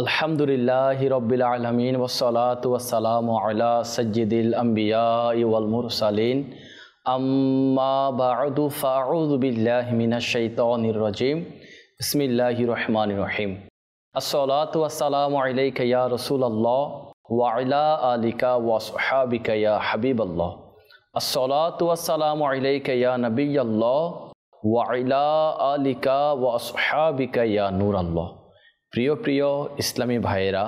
আলহামদুলিল্লাহি রাব্বিল আলামিন ওয়াসসালাতু ওয়াসসালামু আলা সাইয়্যিদিল আমবিয়াই ওয়াল মুরসালিন আম্মা বা'দু ফাআউযু বিল্লাহি মিনাশ শাইতানির রাজীম বিসমিল্লাহির রহমানির রহিম আসসালাতু ওয়াসসালামু আলাইকা ইয়া রাসূলুল্লাহ ওয়া আলা আলিকা ওয়া আসহাবিকা ইয়া হাবিবাল্লাহ আসসালাতু ওয়াসসালামু আলাইকা ইয়া নাবিয়াল্লাহ ওয়া আলা আলিকা ওয়া আসহাবিকা ইয়া নূরাল্লাহ। প্রিয় প্রিয় ইসলামী ভাইয়েরা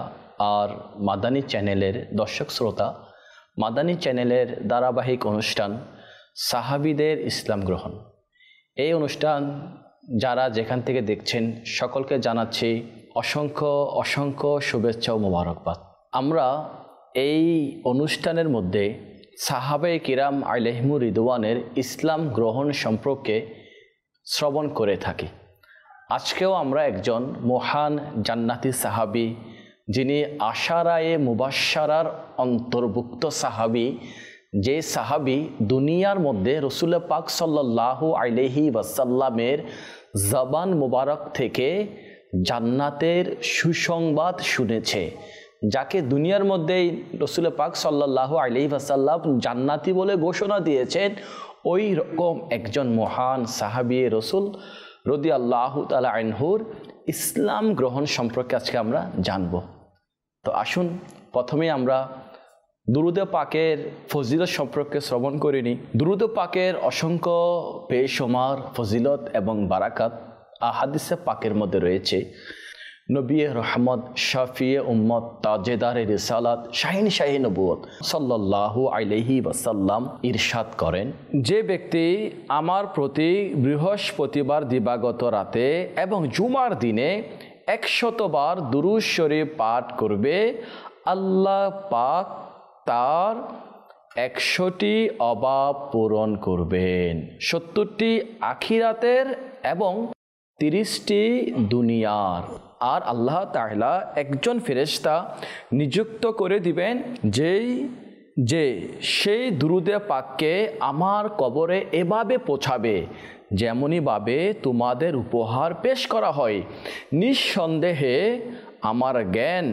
আর মাদানী চ্যানেলের দর্শক শ্রোতা, মাদানী চ্যানেলের ধারাবাহিক অনুষ্ঠান সাহাবীদের ইসলাম গ্রহণ, এই অনুষ্ঠান যারা যেখান থেকে দেখছেন সকলকে জানাচ্ছি অসংখ্য অসংখ্য শুভেচ্ছা ও মোবারকবাদ। আমরা এই অনুষ্ঠানের মধ্যে সাহাবায়ে কিরাম আলাইহিমুর রিদওয়ানের ইসলাম গ্রহণ সম্পর্কে শ্রবণ করে থাকি। আজকেও আমরা একজন মহান জান্নাতি সাহাবী, যিনি আশারায়ে মুবাশশারার অন্তর্ভুক্ত সাহাবী, যে সাহাবী দুনিয়ার মধ্যে রাসূল পাক সাল্লাল্লাহু আলাইহি ওয়াসাল্লামের জবান মুবারক থেকে জান্নাতের সুসংবাদ শুনেছে, যাকে দুনিয়ার মধ্যেই রাসূল পাক সাল্লাল্লাহু আলাইহি ওয়াসাল্লাম জান্নাতি বলে ঘোষণা দিয়েছেন, ওই রকম একজন মহান সাহাবী রাসূল রাদিয়াল্লাহু তাআলা আনহুর ইসলাম গ্রহণ সম্পর্কে আজকে আমরা জানব। তো আসুন প্রথমে আমরা দুরূদে পাকের ফজিলত সম্পর্কে শ্রবণ করে নিই। দুরূদে পাকের অসংখ্য বেশুমার ফজিলত এবং বারাকাত আহাদিসে পাকের মধ্যে রয়েছে। নবী রহমত, শাফিয়ে উম্মত, তাজেদারে রিসালাত, শাহিন শাহী নবুয়ত সাল্লাল্লাহু আলাইহি ওয়াসাল্লাম ইরশাদ করেন, যে ব্যক্তি আমার প্রতি বৃহস্পতিবার দিবাগত রাতে এবং জুমার দিনে 100 বার দুরূদ শরীফ পাঠ করবে, আল্লাহ পাক তার 100টি অভাব পূরণ করবেন, 70টি আখিরাতের এবং 30টি দুনিয়ার। আর আল্লাহ তাআলা একজন ফেরেশতা নিযুক্ত করে দিবেন, যে সেই দুরূদে পাককে আমার কবরে এভাবে পৌঁছাবে যেমনইভাবে তোমাদের উপহার পেশ করা হয়। নিঃসন্দেহে আমার জ্ঞান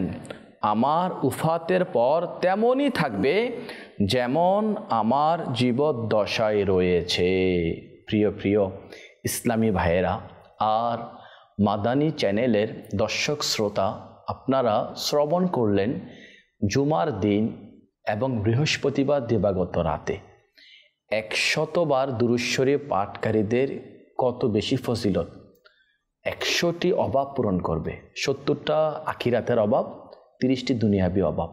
আমার উফাতের পর তেমনই থাকবে যেমন আমার জীবদ্দশায় রয়েছে। প্রিয় প্রিয় ইসলামী ভাইয়েরা আর মাদানী চ্যানেলের দর্শক শ্রোতা, আপনারা শ্রবণ করলেন জুমার দিন এবং বৃহস্পতিবার দিবাগত রাতে 100 বার দুরূদ শরীফ পাঠকারীদের কত বেশি ফজিলত। 100টি অভাব পূরণ করবে, 70টা আখিরাতের অভাব, 30টি দুনিয়াবী অভাব।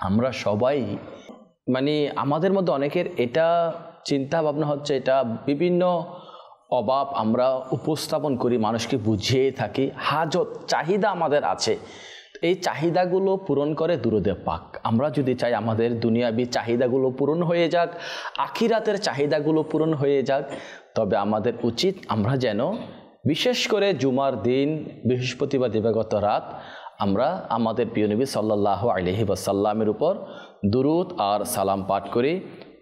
আমরা সবাই আমাদের মধ্যে অনেকের এটা চিন্তা ভাবনা হচ্ছে, এটা বিভিন্ন অভাব আমরা উপস্থাপন করি, মানুষকে বুঝিয়ে থাকি, হাজত চাহিদা আমাদের আছে, এই চাহিদাগুলো পূরণ করে দুরূদে পাক। আমরা যদি চাই আমাদের দুনিয়াবী চাহিদাগুলো পূরণ হয়ে যাক, আখিরাতের চাহিদাগুলো পূরণ হয়ে যাক, তবে আমাদের উচিত আমরা যেন বিশেষ করে জুমার দিন, বৃহস্পতিবার দিবাগত রাত আমরা আমাদের প্রিয় নবী সাল্লাল্লাহু আলাইহি ওয়াসাল্লামের উপর দুরূদ আর সালাম পাঠ করি।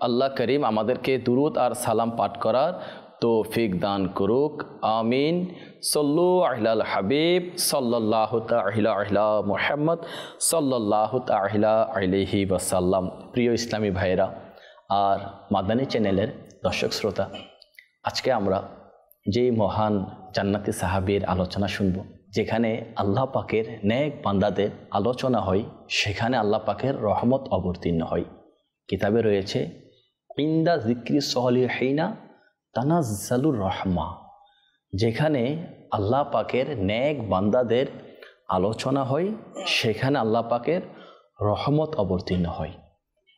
আল্লাহ করিম আমাদেরকে দুরূদ আর সালাম পাঠ করার তৌফিক দান করুক, আমিন। সল্লু আলাল হাবিব সাল্লাল্লাহু তাআলা আলা মুহাম্মদ সাল্লাল্লাহু তাআলা আলাইহি ওয়াসাল্লাম। প্রিয় ইসলামী ভাইয়েরা আর মাদানী চ্যানেলের দর্শক শ্রোতা, আজকে আমরা যেই মহান জান্নাতি সাহাবীর আলোচনা শুনব, যেখানে আল্লাহ পাকের নেক বান্দাদের আলোচনা হয়, সেখানে আল্লাহ পাকের রহমত অবতীর্ণ হয়। কিতাবে রয়েছে ইনদা যিকরি সলিহিনা তানাজ্জালুর রহমা, যেখানে আল্লাহ পাকের নেক বান্দাদের আলোচনা হয়, সেখানে আল্লাহ পাকের রহমত অবতীর্ণ হয়।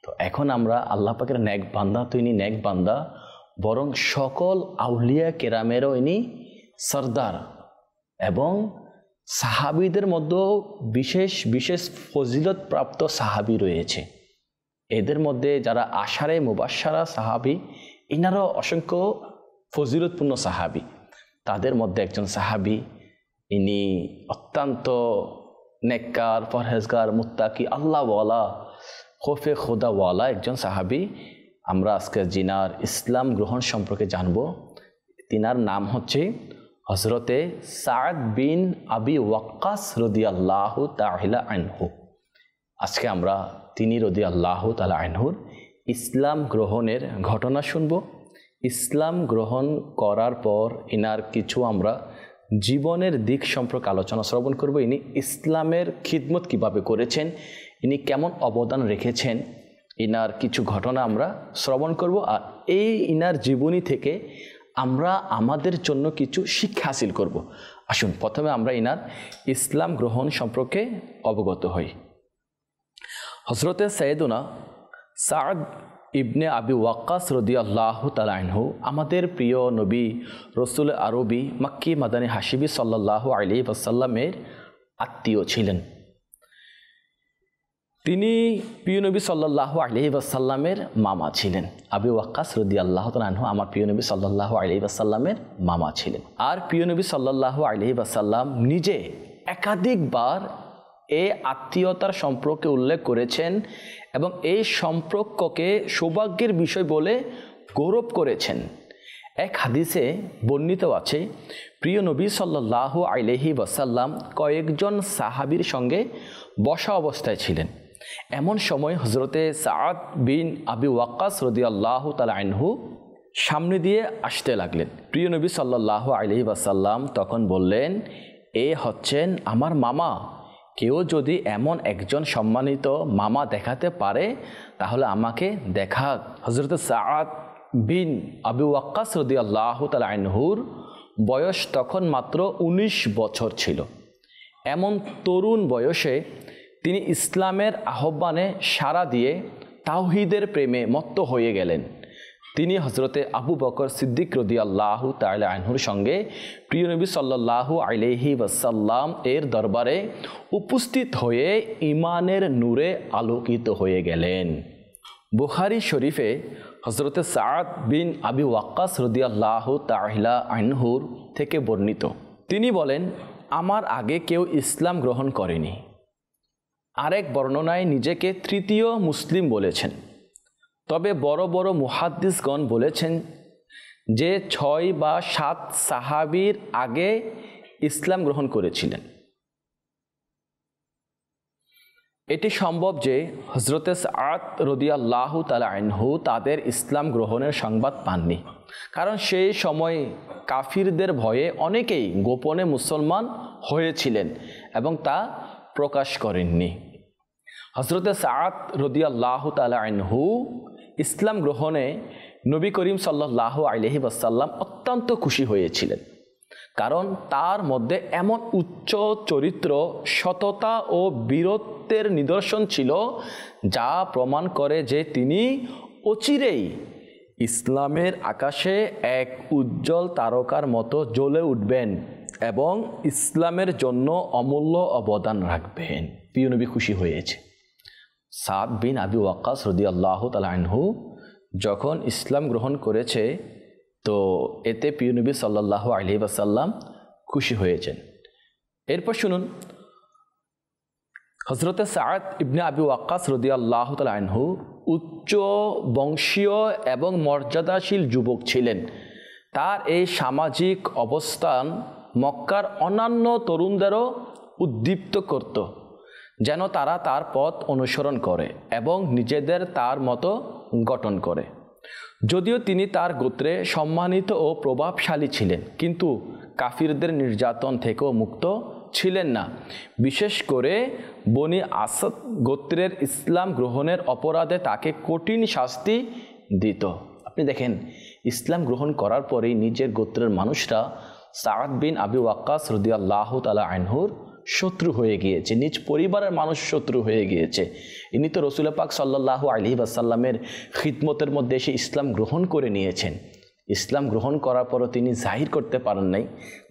তো এখন আমরা আল্লাহ পাকের নেক বান্দা, তো ইনি নেক বান্দা, বরং সকল আউলিয়া কেরামেরও ইনি সরদার, এবং সাহাবীদের মধ্যেও বিশেষ বিশেষ ফজিলত প্রাপ্ত সাহাবী রয়েছে। এদের মধ্যে যারা আশারে মুবাশশারা সাহাবী, ইনারও অসংখ্য ফজিলতপূর্ণ সাহাবী। তাদের মধ্যে একজন সাহাবী, ইনি অত্যন্ত নেককার, পরহেজগার, মুত্তাকি, আল্লাহওয়ালা, খৌফে খোদাওয়ালা একজন সাহাবী। আমরা আজকে জিনার ইসলাম গ্রহণ সম্পর্কে জানব। তিনার নাম হচ্ছে হজরতে সাদ বিন আবি ওয়াক্কাস রাদিয়াল্লাহু তাআলা আনহু। আজকে আমরা তিনি রাদিয়াল্লাহু তাআলা আনহুর ইসলাম গ্রহণের ঘটনা শুনব। ইসলাম গ্রহণ করার পর ইনার কিছু আমরা জীবনের দিক সম্পর্কে আলোচনা শ্রবণ করব। ইনি ইসলামের খিদমত কিভাবে করেছেন, ইনি কেমন অবদান রেখেছেন, ইনার কিছু ঘটনা আমরা শ্রবণ করব। আর এই ইনার জীবনী থেকে আমরা আমাদের জন্য কিছু শিক্ষা হাসিল করব। আসুন প্রথমে আমরা ইনার ইসলাম গ্রহণ সম্পর্কে অবগত হই। হযরতে সাইয়েদুনা সাদ ইবনে আবি ওয়াক্কাস রাদিয়াল্লাহু তাআলা আনহু আমাদের প্রিয় নবী রসুল আরবি মাক্কি মাদানী হাশিবি সাল্লাল্লাহু আলাইহি ওয়াসাল্লামের আত্মীয় ছিলেন। তিনি প্রিয় নবী সাল্লাল্লাহু আলাইহি ওয়াসাল্লামের মামা ছিলেন। আবি ওয়াক্কাস রাদিয়াল্লাহু তাআলা আনহু আমার প্রিয় নবী সাল্লাল্লাহু আলাইহি ওয়াসাল্লামের মামা ছিলেন। আর প্রিয় নবী সাল্লাল্লাহু আলাইহি ওয়াসাল্লাম নিজে একাধিকবার এই আত্মীয়তার সম্পর্কে উল্লেখ করেছেন এবং এই সম্পর্ককে সৌভাগ্যের বিষয় বলে গৌরব করেছেন। এক হাদিসে বর্ণিত আছে, প্রিয় নবী সাল্লাল্লাহু আলাইহি ওয়াসাল্লাম কয়েকজন সাহাবীর সঙ্গে বসা অবস্থায় ছিলেন। এমন সময় হযরতে সাদ বিন আবি ওয়াক্কাস রাদিয়াল্লাহু তাআলা আনহু সামনে দিয়ে আসতে লাগলেন। প্রিয় নবী সাল্লাল্লাহু আলাইহি ওয়াসাল্লাম তখন বললেন, এ হচ্ছেন আমার মামা। কেউ যদি এমন একজন সম্মানিত মামা দেখাতে পারে তাহলে আমাকে দেখাক। হযরতে সাদ বিন আবি ওয়াক্কাস রাদিয়াল্লাহু তাআলা আনহুর বয়স তখন মাত্র 19 বছর ছিল। এমন তরুণ বয়সে তিনি ইসলামের আহ্বানে সাড়া দিয়ে তাওহীদের প্রেমে মত্ত হয়ে গেলেন। তিনি হযরতে আবু বকর সিদ্দিক রাদিয়াল্লাহু তাআলা আনহুর সঙ্গে প্রিয় নবী সাল্লাল্লাহু আলাইহি ওয়াসাল্লাম এর দরবারে উপস্থিত হয়ে ঈমানের নূরে আলোকিত হয়ে গেলেন। বুখারী শরীফে হযরতে সাদ বিন আবি ওয়াক্কাস রাদিয়াল্লাহু তাআলা আনহুর থেকে বর্ণিত, তিনি বলেন, আমার আগে কেউ ইসলাম গ্রহণ করেনি। আরেক বর্ণনায় নিজেকে তৃতীয় মুসলিম বলেছেন। তবে বড় বড় মুহাদ্দিসগণ বলেছেন যে 6 বা 7 সাহাবীর আগে ইসলাম গ্রহণ করেছিলেন। এটি সম্ভব যে হযরতে সাদ রাদিয়াল্লাহু তাআলা আনহু তাদের ইসলাম গ্রহণের সংবাদ পাননি, কারণ সেই সময় কাফিরদের ভয়ে অনেকেই গোপনে মুসলমান হয়েছিলেন এবং তা প্রকাশ করেননি। হযরতে সাদ রাদিয়াল্লাহু তাআলা আনহু ইসলাম গ্রহণে নবী করিম সাল্লাল্লাহু আলাইহি ওয়াসাল্লাম অত্যন্ত খুশি হয়েছিলেন, কারণ তার মধ্যে এমন উচ্চ চরিত্র, সততা ও বীরত্বের নিদর্শন ছিল যা প্রমাণ করে যে তিনি অচিরেই ইসলামের আকাশে এক উজ্জ্বল তারকার মতো জ্বলে উঠবেন এবং ইসলামের জন্য অমূল্য অবদান রাখবেন। প্রিয় নবী খুশি হয়েছে। সাদ বিন আবি ওয়াক্কাস রাদিয়াল্লাহু তাআলা আনহু যখন ইসলাম গ্রহণ করেছে তো এতে প্রিয় নবী সাল্লাল্লাহু আলাইহি ওয়াসাল্লাম খুশি হয়েছেন। এরপর শুনুন, হযরতে সাদ ইবনে আবি ওয়াক্কাস রাদিয়াল্লাহু তাআলা আনহু উচ্চ বংশীয় এবং মর্যাদাশীল যুবক ছিলেন। তার এই সামাজিক অবস্থান মক্কার অন্যান্য তরুণদেরও উদ্দীপ্ত করত, যেন তারা তার পথ অনুসরণ করে এবং নিজেদের তার মতো গঠন করে। যদিও তিনি তার গোত্রে সম্মানিত ও প্রভাবশালী ছিলেন, কিন্তু কাফিরদের নির্যাতন থেকেও মুক্ত ছিলেন না। বিশেষ করে বনি আসাদ গোত্রের ইসলাম গ্রহণের অপরাধে তাকে কঠিন শাস্তি দিত। আপনি দেখেন, ইসলাম গ্রহণ করার পরেই নিজের গোত্রের মানুষরা সাদ বিন আবি ওয়াক্কাস রাদিয়াল্লাহু তাআলা আনহুর শত্রু হয়ে গিয়েছে, নিজ পরিবারের মানুষ শত্রু হয়ে গিয়েছে। ইনি তো রসুল পাক সাল্লাল্লাহু আলাইহি ওয়াসাল্লামের খিদমতের মধ্যে এসে ইসলাম গ্রহণ করে নিয়েছেন। ইসলাম গ্রহণ করার পরও তিনি জাহির করতে পারেন নাই,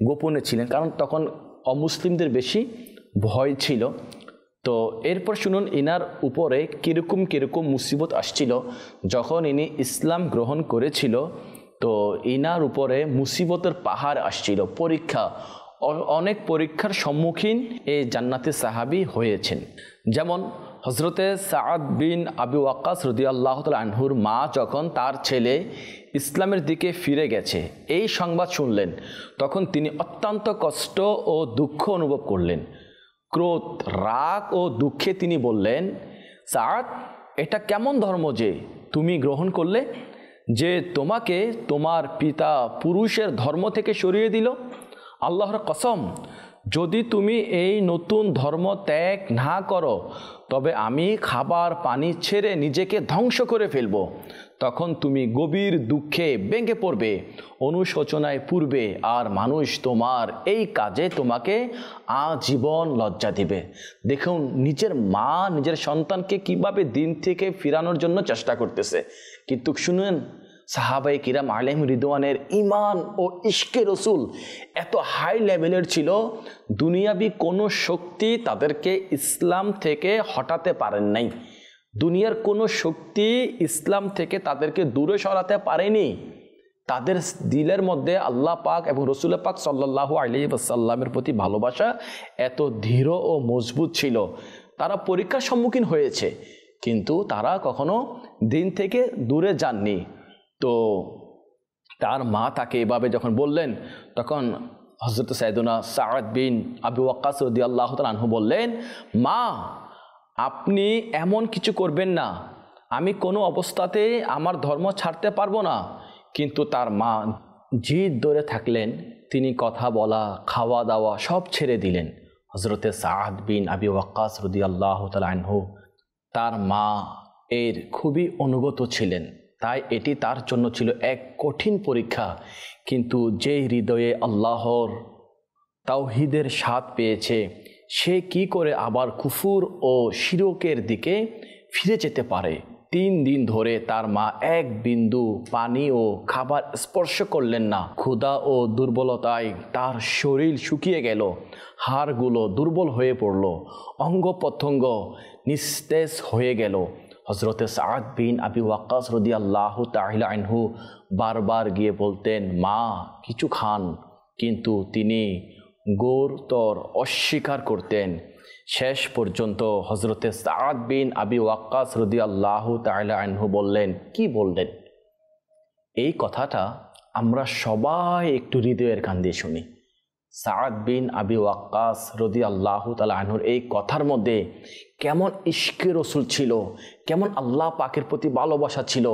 গোপনে ছিলেন, কারণ তখন অমুসলিমদের বেশি ভয় ছিল। তো এরপর শুনুন ইনার উপরে কিরকম মুসিবত আসছিল। যখন ইনি ইসলাম গ্রহণ করেছিল তো ইনার উপরে মুসিবতের পাহাড় আসছিল, পরীক্ষা, অনেক পরীক্ষার সম্মুখীন এই জান্নাতি সাহাবী হয়েছেন। যেমন হযরতে সাদ বিন আবি ওয়াক্কাস রাদিয়াল্লাহু তাআলা আনহুর মা যখন তার ছেলে ইসলামের দিকে ফিরে গেছে এই সংবাদ শুনলেন, তখন তিনি অত্যন্ত কষ্ট ও দুঃখ অনুভব করলেন। ক্রোধ, রাগ ও দুঃখে তিনি বললেন, সাদ, এটা কেমন ধর্ম যে তুমি গ্রহণ করলে, যে তোমাকে তোমার পিতা পুরুষের ধর্ম থেকে সরিয়ে দিল? আল্লাহর কসম, যদি তুমি এই নতুন ধর্ম ত্যাগ না করো তবে আমি খাবার পানি ছেড়ে নিজেকে ধ্বংস করে ফেলব। তখন তুমি গভীর দুঃখে ভেঙে পড়বে, অনুশোচনায় পূর্বে, আর মানুষ তোমার এই কাজে তোমাকে আজীবন লজ্জা দিবে। দেখুন নিজের মা নিজের সন্তানকে কিভাবে দিন থেকে ফিরানোর জন্য চেষ্টা করতেছে। কিন্তু শুনুন, সাহাবায়ে কিরাম আলাইহিম রিদওয়ানের ঈমান ও ইশকে রসুল এত হাই লেভেলের ছিল, দুনিয়াবি কোনো শক্তি তাদেরকে ইসলাম থেকে হটাতে পারেন নাই। দুনিয়ার কোনো শক্তি ইসলাম থেকে তাদেরকে দূরে সরাতে পারেনি। তাদের দিলের মধ্যে আল্লাহ পাক এবং রসুল পাক সাল্লাল্লাহু আলাইহি ওয়াসাল্লামের প্রতি ভালোবাসা এত দৃঢ় ও মজবুত ছিল। তারা পরীক্ষার সম্মুখীন হয়েছে, কিন্তু তারা কখনো দিন থেকে দূরে যাননি। তো তার মা তাকে এভাবে যখন বললেন, তখন হযরত সাইয়েদুনা সাদ বিন আবু ওয়াক্কাস রাদিয়াল্লাহু তাআলা আনহু বললেন, মা, আপনি এমন কিছু করবেন না, আমি কোনো অবস্থাতে আমার ধর্ম ছাড়তে পারবো না। কিন্তু তার মা জিদ ধরে থাকলেন, তিনি কথা বলা, খাওয়া দাওয়া সব ছেড়ে দিলেন। হযরতে সাদ বিন আবি ওয়াক্কাস রাদিয়াল্লাহু তাআলা আনহু তার মা এর খুবই অনুগত ছিলেন, তাই এটি তার জন্য ছিল এক কঠিন পরীক্ষা। কিন্তু যে হৃদয়ে আল্লাহর তাওহীদের স্বাদ পেয়েছে, সে কি করে আবার কুফর ও শিরকের দিকে ফিরে যেতে পারে? 3 দিন ধরে তার মা এক বিন্দু পানি ও খাবার স্পর্শ করলেন না। ক্ষুধা ও দুর্বলতায় তার শরীর শুকিয়ে গেল, হাড়গুলো দুর্বল হয়ে পড়ল, অঙ্গ প্রত্যঙ্গ নিস্তেজ হয়ে গেল। হযরতে সাদ বিন আবি ওয়াক্কাস রাদিয়াল্লাহু তাআলা আনহু বারবার গিয়ে বলতেন, মা কিছু খান, কিন্তু তিনি গোরতর অস্বীকার করতেন। শেষ পর্যন্ত হযরতে সাদ বিন আবি ওয়াক্কাস রাদিয়াল্লাহু তাআলা আনহু বললেন, কি বললেন? এই কথাটা আমরা সবাই একটু হৃদয়ের কান দিয়ে শুনি। সাদ বিন আবি ওয়াক্কাস রাদিয়াল্লাহু তাআলা আনহুর এই কথার মধ্যে কেমন ইশকে রসুল ছিল, কেমন আল্লাহ পাকের প্রতি ভালোবাসা ছিল,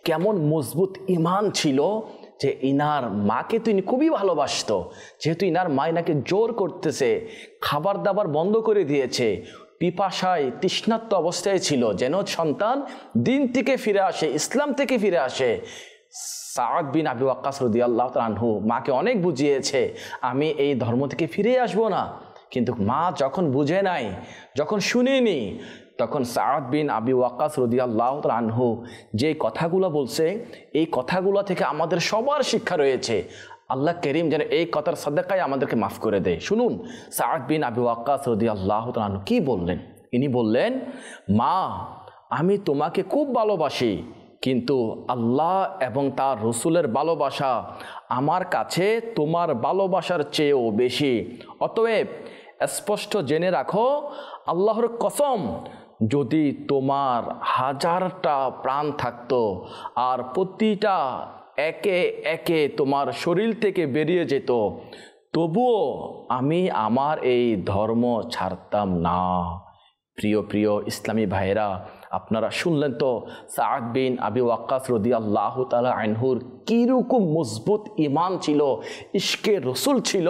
কেমন মজবুত ঈমান ছিল, যে ইনার মাকে তো ইনি খুবই ভালোবাসত। যেহেতু ইনার মা ইনাকে জোর করতেছে, খাবার দাবার বন্ধ করে দিয়েছে, পিপাসায় তৃষ্ণার্ত অবস্থায় ছিল, যেন সন্তান দিন থেকে ফিরে আসে, ইসলাম থেকে ফিরে আসে। সাদ বিন আবি ওয়াক্কাস রাদিয়াল্লাহু তাআলা আনহু মাকে অনেক বুঝিয়েছে, আমি এই ধর্ম থেকে ফিরে আসবো না। কিন্তু মা যখন বুঝে নাই, যখন শুনেনি, তখন সাদ বিন আবি ওয়াক্কাস রাদিয়াল্লাহু তাআলা আনহু যে কথাগুলো বলছে, এই কথাগুলো থেকে আমাদের সবার শিক্ষা রয়েছে। আল্লাহ করিম যেন এই কথার সাদাকায় আমাদেরকে মাফ করে দেয়। শুনুন সাদ বিন আবি ওয়াক্কাস রাদিয়াল্লাহু তাআলা আনহু কি বললেন। ইনি বললেন, মা, আমি তোমাকে খুব ভালোবাসি, কিন্তু আল্লাহ এবং তার রসুলের ভালোবাসা আমার কাছে তোমার ভালোবাসার চেয়েও বেশি। অতএব স্পষ্ট জেনে রাখো, আল্লাহর কসম, যদি তোমার 1000টা প্রাণ থাকতো আর প্রতিটা একে একে তোমার শরীর থেকে বেরিয়ে যেত, তবুও আমি আমার এই ধর্ম ছাড়তাম না। প্রিয় প্রিয় ইসলামী ভাইয়েরা, আপনারা শুনলেন তো সাদ বিন আবি ওয়াক্কাস রাদিয়াল্লাহু তাআলা আনহুর কীরকম মজবুত ঈমান ছিল, ইশকে রসুল ছিল,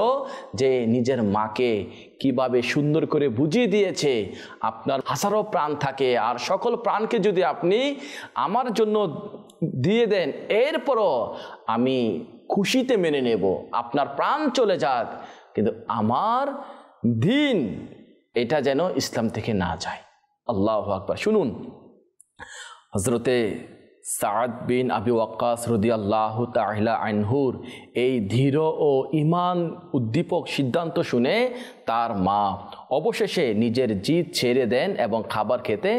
যে নিজের মাকে কিভাবে সুন্দর করে বুঝিয়ে দিয়েছে, আপনার হাজারো প্রাণ থাকে আর সকল প্রাণকে যদি আপনি আমার জন্য দিয়ে দেন, এরপরও আমি খুশিতে মেনে নেব, আপনার প্রাণ চলে যাক, কিন্তু আমার দিন এটা যেন ইসলাম থেকে না যায়। আল্লাহু আকবার। শুনুন হযরতে সাদ বিন আবি ওয়াক্কাস রাদিয়াল্লাহু তাআলা আনহুর এই দৃঢ় ও ঈমান উদ্দীপক সিদ্ধান্ত শুনে তার মা অবশেষে নিজের জিদ ছেড়ে দেন এবং খাবার খেতে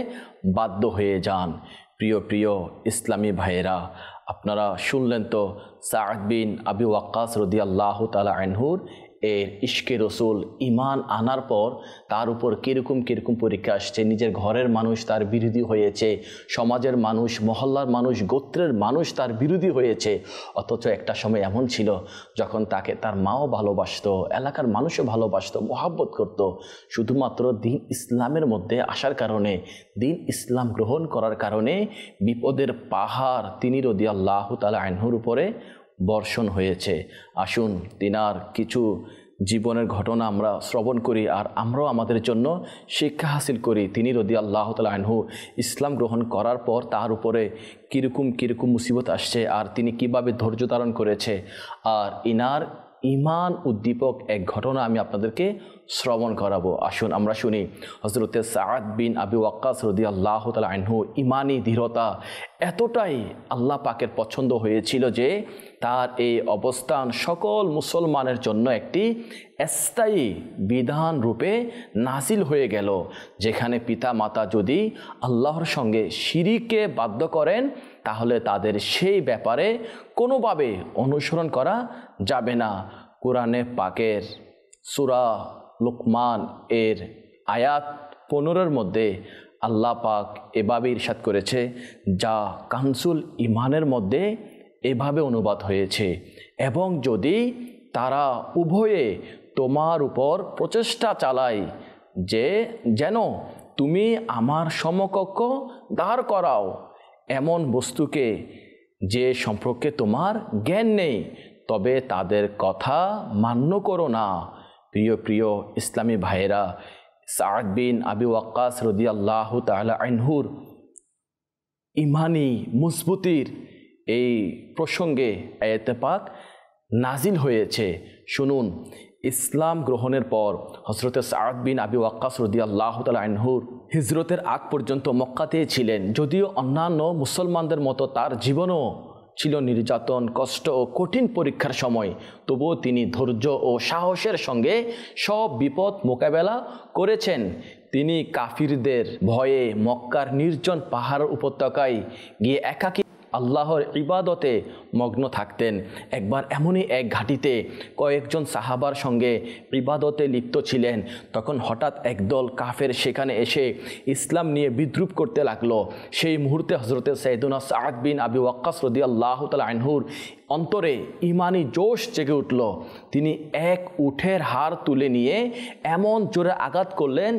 বাধ্য হয়ে যান। প্রিয় প্রিয় ইসলামী ভাইয়েরা, আপনারা শুনলেন তো সাদ বিন আবি ওয়াক্কাস রাদিয়াল্লাহু তাআলা আনহুর এর ইশকে রসুল ইমান আনার পর তার উপর কীরকম কীরকম পরীক্ষা আসছে। নিজের ঘরের মানুষ তার বিরোধী হয়েছে, সমাজের মানুষ, মহল্লার মানুষ, গোত্রের মানুষ তার বিরোধী হয়েছে। অথচ একটা সময় এমন ছিল যখন তাকে তার মাও ভালোবাসত, এলাকার মানুষও ভালোবাসত, মহাব্বত করত। শুধুমাত্র দিন ইসলামের মধ্যে আসার কারণে, দিন ইসলাম গ্রহণ করার কারণে বিপদের পাহাড় তিনি রাদিয়াল্লাহু তাআলা আনহুর উপরে বর্ষণ হয়েছে। আসুন তিনার কিছু জীবনের ঘটনা আমরা শ্রবণ করি আর আমরাও আমাদের জন্য শিক্ষা হাসিল করি। তিনি রাদিয়াল্লাহু তাআলা আনহু ইসলাম গ্রহণ করার পর তার উপরে কীরকম মুসিবত আসছে আর তিনি কিভাবে ধৈর্য ধারণ করেছে। আর ইনার ইমান উদ্দীপক এক ঘটনা আমি আপনাদেরকে শ্রবণ করাবো। আসুন আমরা শুনি। হযরতে সাআদ বিন আবি ওয়াক্কাস রাদিয়াল্লাহু তাআলা আনহু ইমানি দৃঢ়তা এতটাই আল্লাহ পাকের পছন্দ হয়েছিল যে তার এই অবস্থান সকল মুসলমানের জন্য একটি স্থায়ী বিধান রূপে নাজিল হয়ে গেল, যেখানে পিতা মাতা যদি আল্লাহর সঙ্গে শিরিকে বাধ্য করেন তাহলে তাদের সেই ব্যাপারে কোনোভাবে অনুসরণ করা যাবে না। কোরআনে পাকের সূরা লুকমান এর আয়াত 15 মধ্যে আল্লাহ পাক এভাবে ইরশাদ করেছে, যা কানসুল ইমানের মধ্যে এভাবে অনুবাদ হয়েছে, এবং যদি তারা উভয়ে তোমার উপর প্রচেষ্টা চালায় যে যেন তুমি আমার সমকক্ষ দাঁড় করাও এমন বস্তুকে যে সম্পর্কে তোমার জ্ঞান নেই, তবে তাদের কথা মান্য করো না। প্রিয় ইসলামী ভাইয়েরা, সাআদ বিন আবি ওয়াক্কাস রাদিয়াল্লাহু তাআলা আনহুর ইমানি মজবুতির এই প্রসঙ্গে আয়াতে পাক নাজিল হয়েছে। শুনুন, ইসলাম গ্রহণের পর হযরতে সাআদ বিন আবি ওয়াক্কাস রাদিয়াল্লাহু তাআলা আনহুর হিজরতের আগ পর্যন্ত মক্কাতেই ছিলেন। যদিও অন্যান্য মুসলমানদের মতো তার জীবনও ছিল নির্যাতন, কষ্ট ও কঠিন পরীক্ষার সময়, তবুও তিনি ধৈর্য ও সাহসের সঙ্গে সব বিপদ মোকাবেলা করেছেন। তিনি কাফিরদের ভয়ে মক্কার নির্জন পাহাড় উপত্যকায় গিয়ে একাকী আল্লাহর ইবাদতে মগ্ন থাকতেন। একবার এমনই এক ঘাটিতে কয়েকজন সাহাবার সঙ্গে ইবাদতে লিপ্ত ছিলেন। তখন হঠাৎ একদল কাফের সেখানে এসে ইসলাম নিয়ে বিদ্রূপ করতে লাগলো। সেই মুহূর্তে হযরতে সাইয়েদুনা সাআদ বিন আবি ওয়াক্কাস রাদিয়াল্লাহু তাআলা আনহুর অন্তরে ইমানি জোশ জেগে উঠল। তিনি এক উটের হাড় তুলে নিয়ে এমন জোরে আঘাত করলেন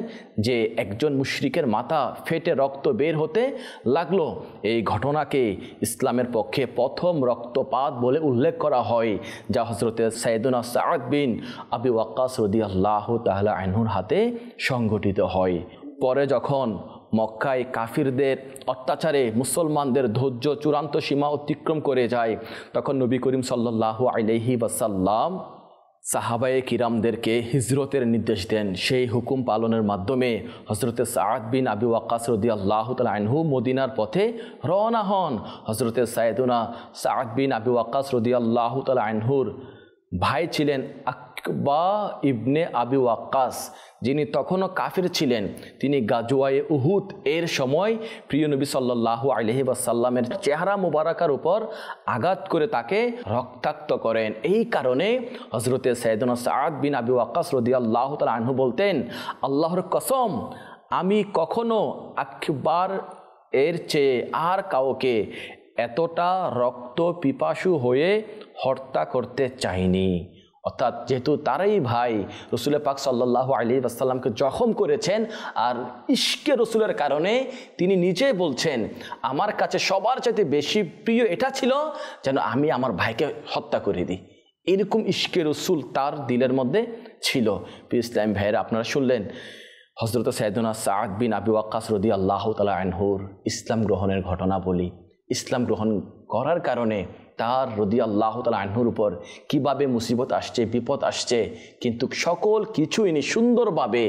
যে একজন মুশরিকের মাথা ফেটে রক্ত বের হতে লাগলো। এই ঘটনাকে ইসলামের পক্ষে প্রথম রক্তপাত বলে উল্লেখ করা হয়, যা হযরতে সাইয়েদুনা সাআদ বিন আবি ওয়াক্কাস রাদিয়াল্লাহু তাআলা আনহুর হাতে সংঘটিত হয়। পরে যখন মক্কায় কাফিরদের অত্যাচারে মুসলমানদের ধৈর্য চূড়ান্ত সীমা অতিক্রম করে যায়, তখন নবী করিম সাল্লাল্লাহু আলাইহি ওয়াসাল্লাম সাহাবায়ে কিরামদেরকে হিজরতের নির্দেশ দেন। সেই হুকুম পালনের মাধ্যমে হযরতে সাআদ বিন আবি ওয়াক্কাস রাদিয়াল্লাহু তাআলা আনহু মদিনার পথে রওনা হন। হযরতে সাইয়েদুনা সাআদ বিন আবি ওয়াক্কাস রাদিয়াল্লাহু তাআলা আনহুর ভাই ছিলেন আকবা ইবনে আবি ওয়াক্কাস, যিনি তখনও কাফির ছিলেন। তিনি গাজওয়ায়ে উহুদ এর সময় প্রিয় নবী সাল্লাল্লাহু আলাইহি ওয়াসাল্লামের চেহারা মুবারাকার উপর আঘাত করে তাকে রক্তাক্ত করেন। এই কারণে হযরতে সাইয়েদুনা সাআদ বিন আবি ওয়াক্কাস রাদিয়াল্লাহু তাআলা আনহু বলতেন, আল্লাহর কসম, আমি কখনো আকবার এর চেয়ে আর কাউকে এতটা রক্ত পিপাসু হয়ে হত্যা করতে চাইনি। অর্থাৎ যেহেতু তারাই ভাই, রসুল পাক সাল্লাল্লাহু আলাইহি ওয়াসাল্লামকে জখম করেছেন, আর ইশকে রসুলের কারণে তিনি নিজে বলছেন, আমার কাছে সবার চাইতে বেশি প্রিয় এটা ছিল যেন আমি আমার ভাইকে হত্যা করে দিই। এরকম ইশকে রসুল তার দিলের মধ্যে ছিল। ইসলাম ভাইয়েরা, আপনারা শুনলেন হযরত সাইয়েদুনা সাআদ বিন আবি ওয়াক্কাস রাদিয়াল্লাহু তাআলা আনহুর ইসলাম গ্রহণের ঘটনা বলি। ইসলাম গ্রহণ করার কারণে তার রাদিয়াল্লাহু তাআলা আনহুর উপর কিভাবে মুসিবত আসছে, বিপদ আসছে, কিন্তু সকল কিছুই সুন্দরভাবে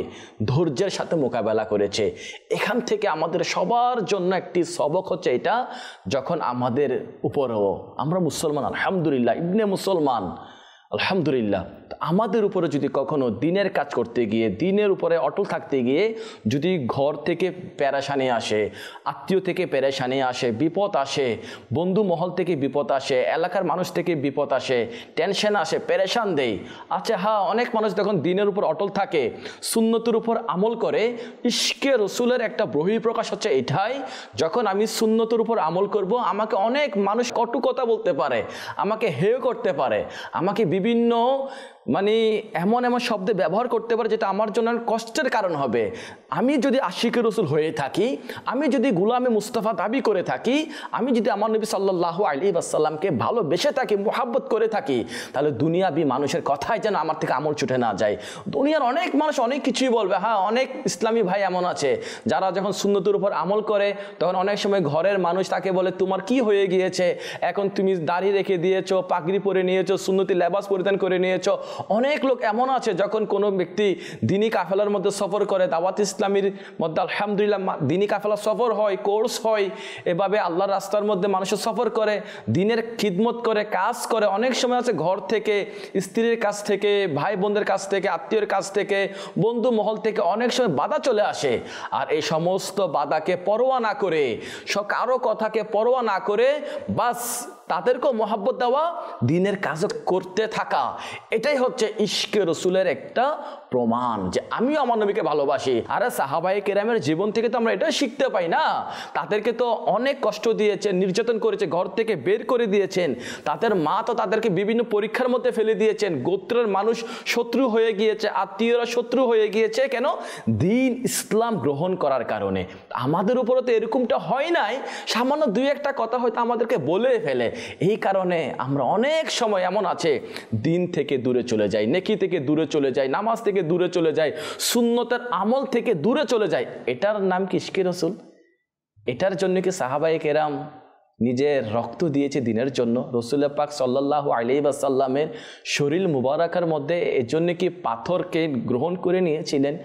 ধৈর্যের সাথে মোকাবেলা করেছে। এখান থেকে আমাদের সবার জন্য একটি সবক হচ্ছে এটা, যখন আমাদের উপরও আমরা মুসলমান, আলহামদুলিল্লাহ, ইবনে মুসলমান, আলহামদুলিল্লাহ, আমাদের উপরে যদি কখনো দিনের কাজ করতে গিয়ে, দিনের উপরে অটল থাকতে গিয়ে যদি ঘর থেকে পেরেশানি আসে, আত্মীয় থেকে পেরেশানি আসে, বিপদ আসে, বন্ধু মহল থেকে বিপদ আসে, এলাকার মানুষ থেকে বিপদ আসে, টেনশন আসে, পেরেশান দেয়। আচ্ছা হ্যাঁ, অনেক মানুষ যখন দিনের উপর অটল থাকে, সুন্নতের উপর আমল করে, ইশকে রসুলের একটা বহিঃপ্রকাশ হচ্ছে এটাই, যখন আমি সুন্নতের উপর আমল করব, আমাকে অনেক মানুষ কটু কথা বলতে পারে, আমাকে হেয় করতে পারে, আমাকে বিভিন্ন এমন এমন শব্দে ব্যবহার করতে পারে যেটা আমার জন্য কষ্টের কারণ হবে। আমি যদি আশিকে রসুল হয়ে থাকি, আমি যদি গুলামে মুস্তাফা দাবি করে থাকি, আমি যদি আমার নবী সাল্লাল্লাহু আলাইহি ওয়াসাল্লামকে ভালোবেসে থাকি, মুহাব্বত করে থাকি, তাহলে দুনিয়াবি মানুষের কথাই যেন আমার থেকে আমল ছুটে না যায়। দুনিয়ার অনেক মানুষ অনেক কিছুই বলবে। হ্যাঁ, অনেক ইসলামী ভাই এমন আছে যারা যখন সুন্নতের উপর আমল করে, তখন অনেক সময় ঘরের মানুষ তাকে বলে, তোমার কি হয়ে গিয়েছে, এখন তুমি দাড়ি রেখে দিয়েছো, পাগড়ি পরে নিয়েছো, সুন্নতি লেবাস পরিধান করে নিয়েছো। অনেক লোক এমন আছে, যখন কোনো ব্যক্তি দিনী কাফেলার মধ্যে সফর করে, দাওয়াত ইসলামীর মধ্যে আলহামদুলিল্লাহ দিনী কাফেলা সফর হয়, কোর্স হয়, এভাবে আল্লাহর রাস্তার মধ্যে মানুষের সফর করে, দিনের খিদমত করে, কাজ করে। অনেক সময় আছে ঘর থেকে, স্ত্রীর কাছ থেকে, ভাই বোনদের কাছ থেকে, আত্মীয়ের কাছ থেকে, বন্ধু মহল থেকে অনেক সময় বাধা চলে আসে। আর এই সমস্ত বাধাকে পরোয়া না করে, কারো কথাকে পরোয়া না করে, বাস তাদেরকেও মহাব্বত দেওয়া, দিনের কাজ করতে থাকা, এটাই হচ্ছে ইশকে রসুলের একটা প্রমাণ যে আমিও আমার নবীকে ভালোবাসি। আরে সাহাবায়ে কেরামের জীবন থেকে তো আমরা এটাই শিখতে পাই না? তাদেরকে তো অনেক কষ্ট দিয়েছেন, নির্যাতন করেছে, ঘর থেকে বের করে দিয়েছেন, তাদের মা তো তাদেরকে বিভিন্ন পরীক্ষার মধ্যে ফেলে দিয়েছেন, গোত্রের মানুষ শত্রু হয়ে গিয়েছে, আত্মীয়রা শত্রু হয়ে গিয়েছে, কেন? দিন ইসলাম গ্রহণ করার কারণে। আমাদের উপরে তো এরকমটা হয় নাই, সামান্য দুই একটা কথা হয়তো আমাদেরকে বলে ফেলে, এই কারণে আমরা অনেক সময় এমন আছে দিন থেকে দূরে চলে যাই, নেকি থেকে দূরে চলে যাই, নামাজ থেকে দূরে চলে যাই, সুন্নতের আমল থেকে দূরে চলে যাই। এটার নাম কি ইশকে রসুল? এটার জন্য কি সাহাবায়ে কেরাম নিজের রক্ত দিয়েছে দিনের জন্য? রসুল পাক সাল্লাল্লাহু আলাইহি ওয়াসাল্লামের শরীর মুবারাকার মধ্যে এজন্য কি পাথরকে গ্রহণ করে নিয়েছিলেন?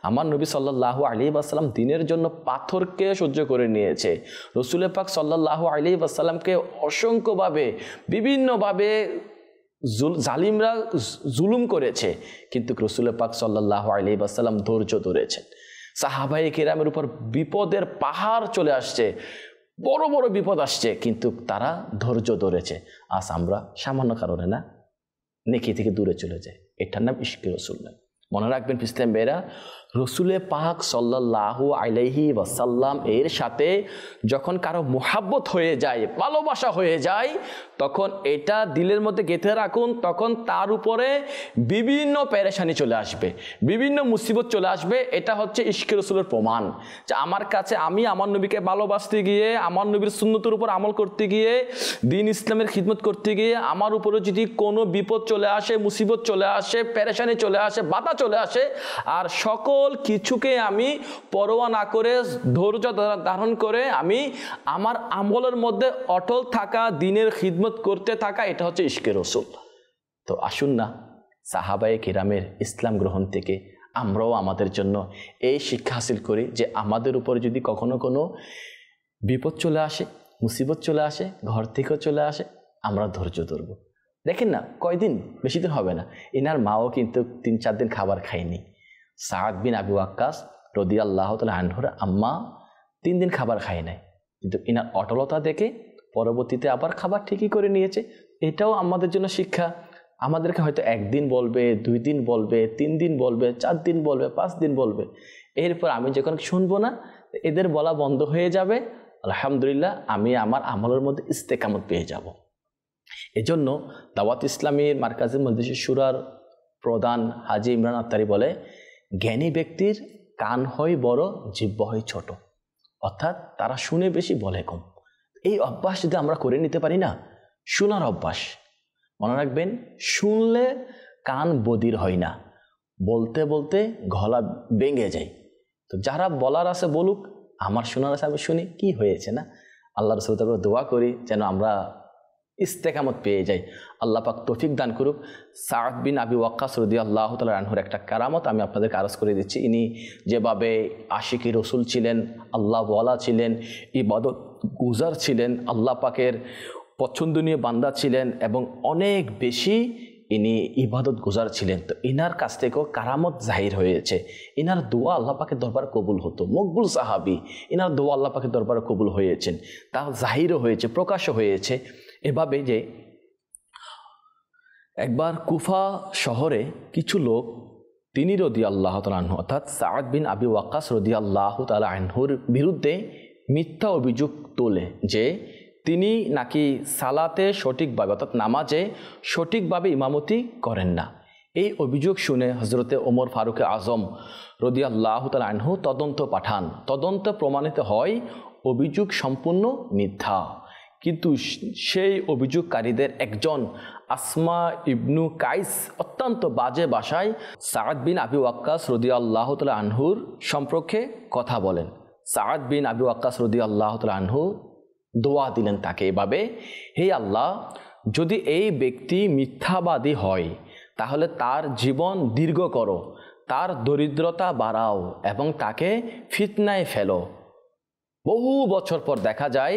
আমার নবী সাল্লাল্লাহু আলাইহি ওয়াসাল্লাম দিনের জন্য পাথরকে সহ্য করে নিয়েছে। রসুল পাক সাল্লাল্লাহু আলাইহি ওয়াসাল্লামকে অসংখ্যভাবে, বিভিন্নভাবে জালিমরা জুলুম করেছে, কিন্তু রসুল পাক সাল্লাল্লাহু আলাইহি ওয়াসাল্লাম ধৈর্য ধরেছেন। সাহাবায়ে কেরামের উপর বিপদের পাহাড় চলে আসছে, বড় বড় বিপদ আসছে, কিন্তু তারা ধৈর্য ধরেছে। আজ আমরা সামান্য কারণে না নেকি থেকে দূরে চলে যায়, এটার নাম ইশকে রসুল নয়। মনে রাখবেন ইসলাম ভাইরা, রসুলে পাক সাল্লাল্লাহু আলাইহি ওয়াসাল্লাম এর সাথে যখন কারো মুহাব্বত হয়ে যায়, ভালোবাসা হয়ে যায়, তখন এটা দিলের মধ্যে গেঁথে রাখুন, তখন তার উপরে বিভিন্ন পেরেশানি চলে আসবে, বিভিন্ন মুসিবত চলে আসবে। এটা হচ্ছে ইশকে রসুলের প্রমাণ যে আমার কাছে, আমি আমার নবীকে ভালোবাসতে গিয়ে, আমার নবীর সুন্নতের উপর আমল করতে গিয়ে, দিন ইসলামের খিদমত করতে গিয়ে আমার উপরে যদি কোনো বিপদ চলে আসে, মুসিবত চলে আসে, পেরেশানি চলে আসে, বাধা চলে আসে, আর সকল কিছুকে আমি পরোয়া না করে, ধৈর্য ধারণ করে আমি আমার আমলের মধ্যে অটল থাকা, দিনের খিদমত করতে থাকা, এটা হচ্ছে ইশকে রসুল। তো আসুন না সাহাবায়ে কিরামের ইসলাম গ্রহণ থেকে আমরাও আমাদের জন্য এই শিক্ষা হাসিল করি যে আমাদের উপরে যদি কখনো কোনো বিপদ চলে আসে, মুসিবত চলে আসে, ঘর থেকেও চলে আসে, আমরা ধৈর্য ধরব। দেখেন না, কয়দিন, বেশি দিন হবে না, এনার মাও কিন্তু 3-4 দিন খাবার খায়নি। সাদ বিন আবু ওয়াক্কাস রাদিয়াল্লাহু তাআলা আনহুর আম্মা 3 দিন খাবার খায় নাই, কিন্তু এনার অটলতা দেখে পরবর্তীতে আবার খাবার ঠিকই করে নিয়েছে। এটাও আমাদের জন্য শিক্ষা। আমাদেরকে হয়তো 1 দিন বলবে, 2 দিন বলবে, 3 দিন বলবে, 4 দিন বলবে, 5 দিন বলবে, এরপর আমি যখন শুনবো না, এদের বলা বন্ধ হয়ে যাবে, আলহামদুলিল্লাহ আমি আমার আমলের মধ্যে ইস্তেকামত পেয়ে যাব। এজন্য দাওয়াত ইসলামীর মারকাজে মজলিসে শুরার প্রধান হাজী ইমরান আত্তারি বলে, জ্ঞানী ব্যক্তির কান হয় বড়, জিহ্বা হয় ছোট, অর্থাৎ তারা শুনে বেশি, বলে কম। এই অভ্যাস যদি আমরা করে নিতে পারি না, শোনার অভ্যাস, মনে রাখবেন, শুনলে কান বধির হয় না, বলতে বলতে গলা ভেঙে যায়। তো যারা বলার আছে বলুক, আমার শোনার আছে আমি শুনি, কি হয়েছে না? আল্লাহ রাসূলের কাছে দোয়া করি যেন আমরা ইস্তেকামত পেয়ে যাই। আল্লাহ পাক তৌফিক দান করুক। সাদ বিন আবি ওয়াক্কাস রাদিয়াল্লাহু তাআলা আনহুর একটা কারামত আমি আপনাদেরকে আরজ করে দিচ্ছি। ইনি যেভাবে আশিকি রসুল ছিলেন, আল্লাহ ওয়ালা ছিলেন, ইবাদত গুজার ছিলেন, আল্লাহ পাকের পছন্দনীয় বান্দা ছিলেন, এবং অনেক বেশি ইনি ইবাদত গুজার ছিলেন, তো ইনার কাছ থেকেও কারামত জাহির হয়েছে। ইনার দোয়া আল্লাহ পাকের দরবারে কবুল হতো, মকবুল সাহাবি, ইনার দোয়া আল্লাহ পাকের দরবারে কবুল হয়েছেন, তা জাহিরও হয়েছে, প্রকাশও হয়েছে। এভাবে যে একবার কুফা শহরে কিছু লোক তিনি রাদিয়াল্লাহু তাআলা আনহু অর্থাৎ সাদ বিন আবি ওয়াক্কাস রাদিয়াল্লাহু তাআলা আনহুর বিরুদ্ধে মিথ্যা অভিযোগ তোলে যে তিনি নাকি সালাতে সঠিকভাবে অর্থাৎ নামাজে সঠিকভাবে ইমামতি করেন না। এই অভিযোগ শুনে হজরতে ওমর ফারুক আজম রাদিয়াল্লাহু তাআলা আনহু তদন্ত পাঠান। তদন্ত প্রমাণিত হয় অভিযোগ সম্পূর্ণ মিথ্যা, কিন্তু সেই অভিযোগকারীদের একজন আসমা ইবনু কাইস অত্যন্ত বাজে ভাষায় সাদ বিন আবি ওয়াক্কাস রাদিয়াল্লাহু তাআলা আনহুর সম্পর্কে কথা বলেন। সাদ বিন আবি ওয়াক্কাস রাদিয়াল্লাহু তাআলা আনহু দোয়া দিলেন তাকে এভাবে, হে আল্লাহ, যদি এই ব্যক্তি মিথ্যাবাদী হয় তাহলে তার জীবন দীর্ঘ করো, তার দরিদ্রতা বাড়াও এবং তাকে ফিতনায় ফেলো। বহু বছর পর দেখা যায়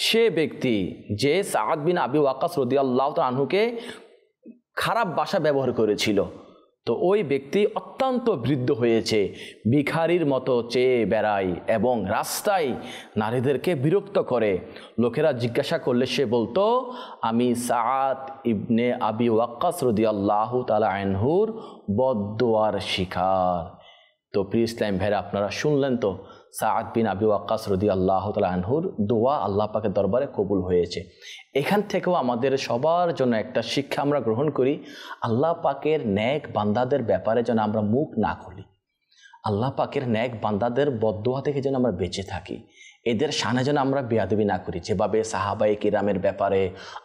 সে ব্যক্তি যে সাদ বিন আবি ওয়াক্কাস রাদিয়াল্লাহু তাআলা আনহুকে খারাপ ভাষা ব্যবহার করেছিল, তো ওই ব্যক্তি অত্যন্ত বৃদ্ধ হয়েছে, ভিখারির মতো চেয়ে বেড়ায় এবং রাস্তায় নারীদেরকে বিরক্ত করে। লোকেরা জিজ্ঞাসা করলে সে বলতো, আমি সাদ ইবনে আবি ওয়াক্কাস রাদিয়াল্লাহু তাআলা আনহুর বদদোয়ার শিকার। তো প্রিয় ইসলাম ভাইরা, আপনারা শুনলেন তো সাদ বিন আবি ওয়াক্কাস রাদিয়াল্লাহু তাআলা আনহুর দোয়া আল্লাহ পাকের দরবারে কবুল হয়েছে। এখান থেকেও আমাদের সবার জন্য একটা শিক্ষা আমরা গ্রহণ করি, আল্লাহ পাকের নেক বান্দাদের ব্যাপারে যেন আমরা মুখ না খুলি, আল্লাহ পাকের নেক বান্দাদের বদদোয়া থেকে যেন আমরা বেঁচে থাকি, এদের শানে যেন আমরা বেয়াদবি না করি। যেভাবে সাহাবায়ে কিরামের ব্যাপারে,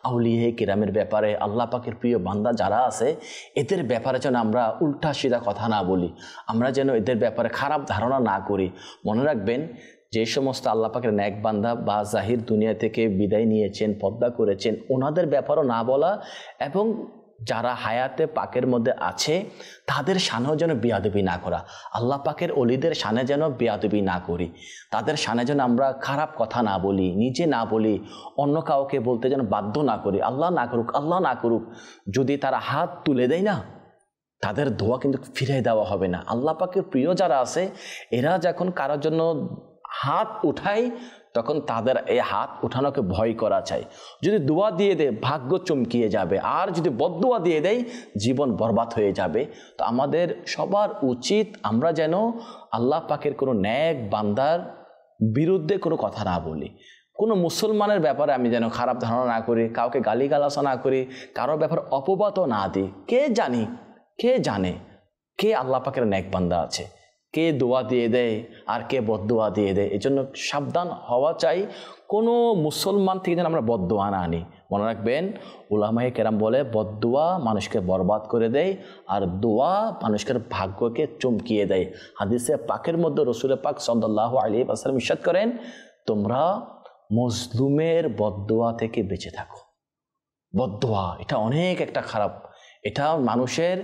আউলিয়ে কিরামের ব্যাপারে, আল্লাহ পাকের প্রিয় বান্দা যারা আছে এদের ব্যাপারে যেন আমরা উল্টা সিধা কথা না বলি, আমরা যেন এদের ব্যাপারে খারাপ ধারণা না করি। মনে রাখবেন, যে সমস্ত আল্লাহ পাকের নেক বান্দা বা জাহির দুনিয়া থেকে বিদায় নিয়েছেন, পর্দা করেছেন, ওনাদের ব্যাপারও না বলা এবং যারা হায়াতে পাকের মধ্যে আছে তাদের শানেও যেন বেয়াদবি না করা, আল্লাহ পাকের অলিদের শানে যেন বেয়াদবি না করি, তাদের শানে যেন আমরা খারাপ কথা না বলি, নিজে না বলি, অন্য কাউকে বলতে যেন বাধ্য না করি। আল্লাহ না করুক, আল্লাহ না করুক, যদি তারা হাত তুলে দেয় না, তাদের দোয়া কিন্তু ফিরিয়ে দেওয়া হবে না। আল্লাহ পাকের প্রিয় যারা আছে এরা যখন কারোর জন্য হাত উঠায় তখন তাদের এই হাত উঠানোকে ভয় করা চাই। যদি দোয়া দিয়ে দেয় ভাগ্য চমকিয়ে যাবে, আর যদি বদদোয়া দিয়ে দেয় জীবন বরবাদ হয়ে যাবে। তো আমাদের সবার উচিত আমরা যেন আল্লাহ পাকের কোনো নেক বান্দার বিরুদ্ধে কোনো কথা না বলি, কোনো মুসলমানের ব্যাপারে আমি যেন খারাপ ধারণা না করি, কাউকে গালিগালাজ না করি, কারোর ব্যাপারে অপবাদও না দিই। কে জানে কে আল্লাহ পাকের নেক বান্দা আছে, কে দোয়া দিয়ে দেয় আর কে বদদোয়া দিয়ে দেয়। এজন্য সাবধান হওয়া চাই, কোনো মুসলমান থেকে যেন আমরা বদদোয়া না আনি। মনে রাখবেন, উলামায়ে কেরাম বলে বদদোয়া মানুষকে বরবাদ করে দেয় আর দোয়া মানুষের ভাগ্যকে চমকিয়ে দেয়। হাদিসে পাকের মধ্যে রাসূল পাক সাল্লাল্লাহু আলাইহি ওয়াসাল্লাম ইরশাদ করেন, তোমরা মজলুমের বদদোয়া থেকে বেঁচে থাকো। বদদোয়া এটা অনেক একটা খারাপ, এটা মানুষের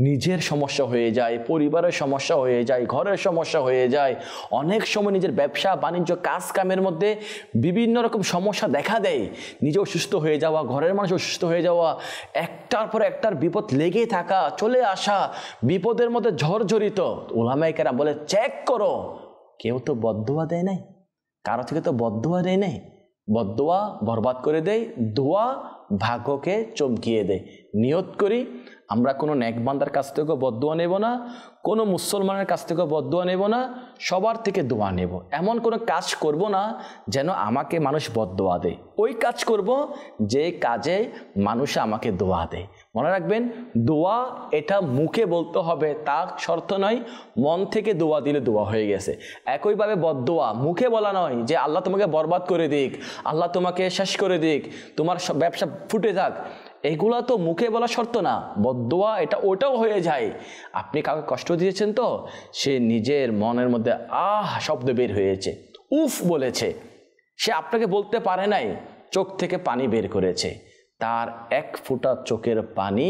নিজের সমস্যা হয়ে যায়, পরিবারের সমস্যা হয়ে যায়, ঘরের সমস্যা হয়ে যায়, অনেক সময় নিজের ব্যবসা বাণিজ্য কাজ কামের মধ্যে বিভিন্ন রকম সমস্যা দেখা দেয়। নিজে অসুস্থ হয়ে যাওয়া, ঘরের মানুষ অসুস্থ হয়ে যাওয়া, একটার পর একটার বিপদ লেগে থাকা, চলে আসা, বিপদের মধ্যে ঝড়ঝড়িত। উলামায়ে কেরাম বলে চেক করো, কেউ তো বদদোয়া দেয় নাই, কারো থেকে তো বদদোয়া দেয় নাই। বদদোয়া বরবাদ করে দেয়, দোয়া ভাগ্যকে চমকিয়ে দেয়। নিয়ত করি আমরা কোনো নেক বান্দার কাছ থেকেও বদদোয়া নেব না, কোনো মুসলমানের কাছ থেকেও বদদোয়া নেব না, সবার থেকে দোয়া নেব। এমন কোনো কাজ করব না যেন আমাকে মানুষ বদদোয়া দেয়, ওই কাজ করব যে কাজে মানুষ আমাকে দোয়া দেয়। মনে রাখবেন, দোয়া এটা মুখে বলতে হবে তা শর্ত নয়, মন থেকে দোয়া দিলে দোয়া হয়ে গেছে। একইভাবে বদদোয়া মুখে বলা নয় যে আল্লাহ তোমাকে বরবাদ করে দিক, আল্লাহ তোমাকে শেষ করে দিক, তোমার ব্যবসা ফুটে যাক, এগুলা তো মুখে বলা শর্ত না। বদদোয়া এটা ওটাও হয়ে যায়। আপনি কাউকে কষ্ট দিয়েছেন তো সে নিজের মনের মধ্যে শব্দ বের হয়েছে, উফ বলেছে, সে আপনাকে বলতে পারে নাই, চোখ থেকে পানি বের করেছে, তার এক ফোঁটা চোখের পানি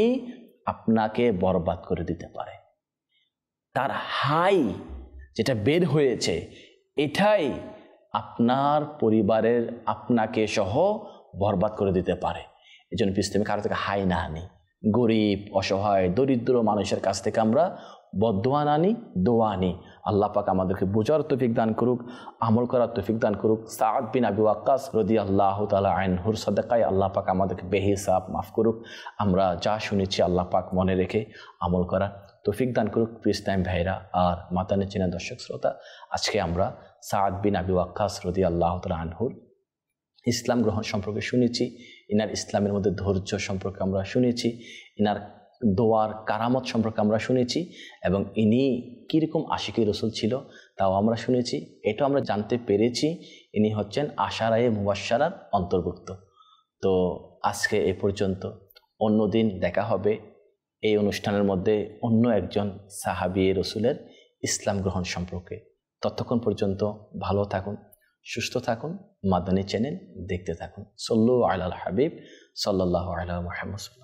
আপনাকে বরবাদ করে দিতে পারে। তার হাই যেটা বের হয়েছে এটাই আপনার পরিবারের আপনাকে সহ বরবাদ করে দিতে পারে। এই জন্য ইসলামে কারো থেকে হাই না আনি, গরিব, অসহায়, দরিদ্র মানুষের কাছ থেকে আমরা বদদোয়া না নিই, দোয়া নিই। আল্লাহ পাক আমাদেরকে বোঝার তৌফিক দান করুক, আমল করার তৌফিক দান করুক। সাদ বিন আবি ওয়াক্কাস রাদিয়াল্লাহু তাআলা আনহুর সাদাকায় আল্লাহ পাক আমাদেরকে বেহিসাব মাফ করুক। আমরা যা শুনেছি আল্লাহ পাক মনে রেখে আমল করার তৌফিক দান করুক। পিস টাইম ভাইরা আর মাতানে চেনা দর্শক শ্রোতা, আজকে আমরা সাদ বিন আবি ওয়াক্কাস রাদিয়াল্লাহু তাআলা আনহুর ইসলাম গ্রহণ সম্পর্কে শুনেছি, ইনার ইসলামের মধ্যে ধৈর্য সম্পর্কে আমরা শুনেছি, ইনার দোয়ার কারামত সম্পর্কে আমরা শুনেছি, এবং ইনি কীরকম আশিকি রসুল ছিল তাও আমরা শুনেছি। এটা আমরা জানতে পেরেছি ইনি হচ্ছেন আশারায়ে মুবাশশারার অন্তর্ভুক্ত। তো আজকে এ পর্যন্ত, অন্য দিন দেখা হবে এই অনুষ্ঠানের মধ্যে অন্য একজন সাহাবী রসুলের ইসলাম গ্রহণ সম্পর্কে। ততক্ষণ পর্যন্ত ভালো থাকুন, সুস্থ থাকুন, মাদানী চ্যানেল দেখতে থাকুন। সল্লু আলাল হাবিব সাল্লাল্লাহু আলা মুহাম্মদ।